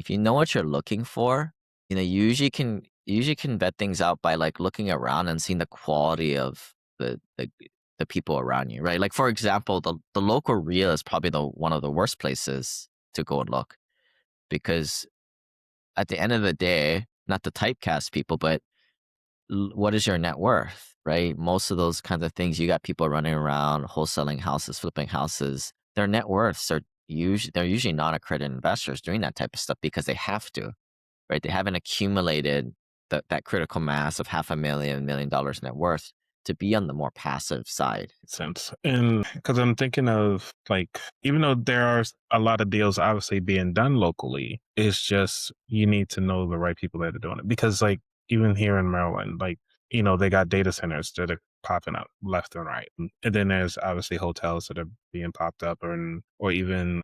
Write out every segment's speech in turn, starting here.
if you know what you're looking for, you usually can vet things out by like looking around and seeing the quality of the people around you, right? Like for example, the local RIA is probably the one of the worst places to go and look because at the end of the day, not to typecast people, but what is your net worth, right? Most of those kinds of things, you got people running around wholesaling houses, flipping houses. Their net worths are usually non-accredited investors doing that type of stuff because they have to, right? They haven't accumulated that critical mass of $500,000 net worth to be on the more passive side. Sense. And because I'm thinking of like, even though there are a lot of deals obviously being done locally, it's just you need to know the right people that are doing it. Because like even here in Maryland, like, they got data centers that are popping up left and right. And then there's obviously hotels that are being popped up or even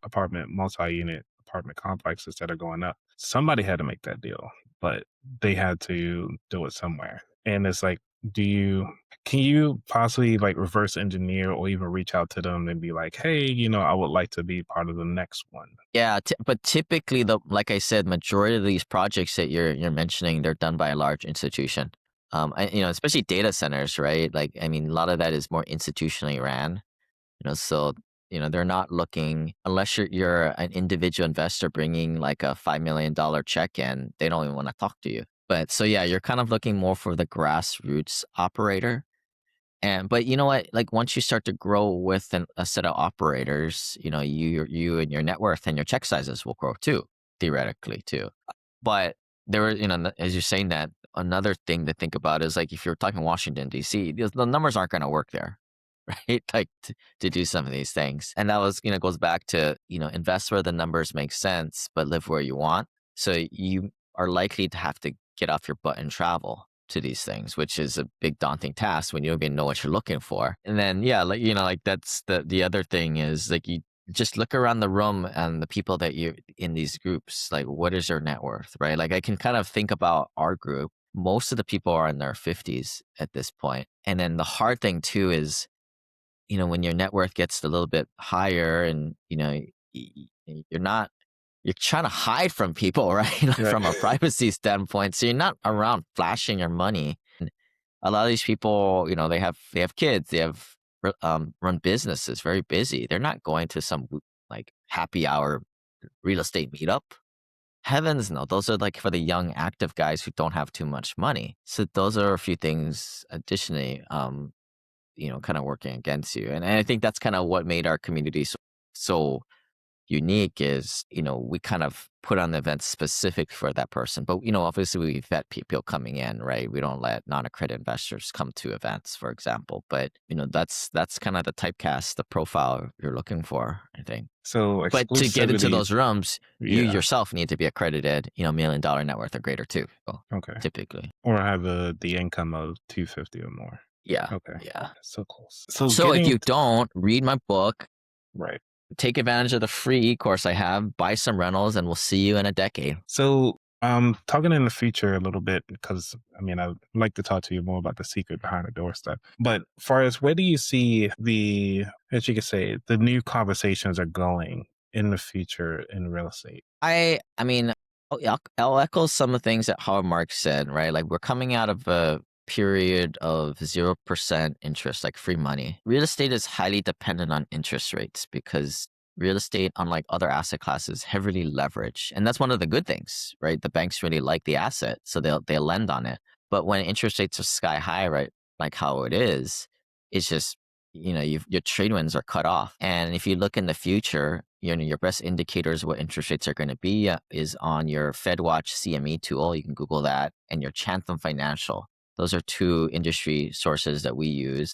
multi-unit apartment complexes that are going up. Somebody had to make that deal, but they had to do it somewhere. And it's like, can you possibly like reverse engineer or even reach out to them and be like, hey, I would like to be part of the next one? Yeah, but typically, like I said, majority of these projects that you're mentioning, they're done by a large institution. Especially data centers, right? Like, I mean, a lot of that is more institutionally ran. So they're not looking unless you're an individual investor bringing like a $5 million check in. They don't even want to talk to you. But so yeah, you're kind of looking more for the grassroots operator. But you know what? Like once you start to grow with a set of operators, you and your net worth and your check sizes will grow too, theoretically too. But as you're saying that, another thing to think about is like if you're talking Washington D.C., the numbers aren't going to work there, right? Like to do some of these things, and that goes back to invest where the numbers make sense, but live where you want. So you are likely to have to get off your butt and travel to these things, which is a big daunting task when you don't even know what you're looking for. And then yeah, like that's the other thing is like you just look around the room and the people that you in these groups, like what is their net worth, right? Like I can kind of think about our group. Most of the people are in their 50s at this point. And then the hard thing too is, when your net worth gets a little bit higher and, you're trying to hide from people, right? Like Right. from a privacy standpoint. So you're not around flashing your money. And a lot of these people, they have kids, they have run businesses, very busy. They're not going to some like happy hour real estate meetup. Heavens no, those are like for the young active guys who don't have too much money. So those are a few things additionally, kind of working against you. And I think that's kind of what made our community so unique is, we kind of put on the events specific for that person. But, obviously we vet people coming in, right? We don't let non-accredited investors come to events, for example. But, that's kind of the typecast, the profile you're looking for, I think. So But to get into exclusivity, those rooms, you yeah. yourself need to be accredited, $1 million net worth or greater too, Okay. typically. Or have the income of 250 or more. Yeah. Okay. Yeah. So close. So So if getting you don't, read my book, right. take advantage of the free course I have, buy some rentals, and we'll see you in a decade. So talking in the future a little bit, because I mean I'd like to talk to you more about the secret behind the door stuff. But as far as where do you see as you could say, the new conversations are going in the future in real estate? I mean, I'll echo some of the things that Howard Marks said, right? Like we're coming out of a period of 0% interest, like free money. Real estate is highly dependent on interest rates because real estate, unlike other asset classes, heavily leveraged. And that's one of the good things, right? The banks really like the asset, so they'll lend on it. But when interest rates are sky high, right, like how it is, it's just, your trade winds are cut off. And if you look in the future, your best indicators of what interest rates are going to be is on your FedWatch CME tool. You can Google that, and your Chatham Financial. Those are two industry sources that we use.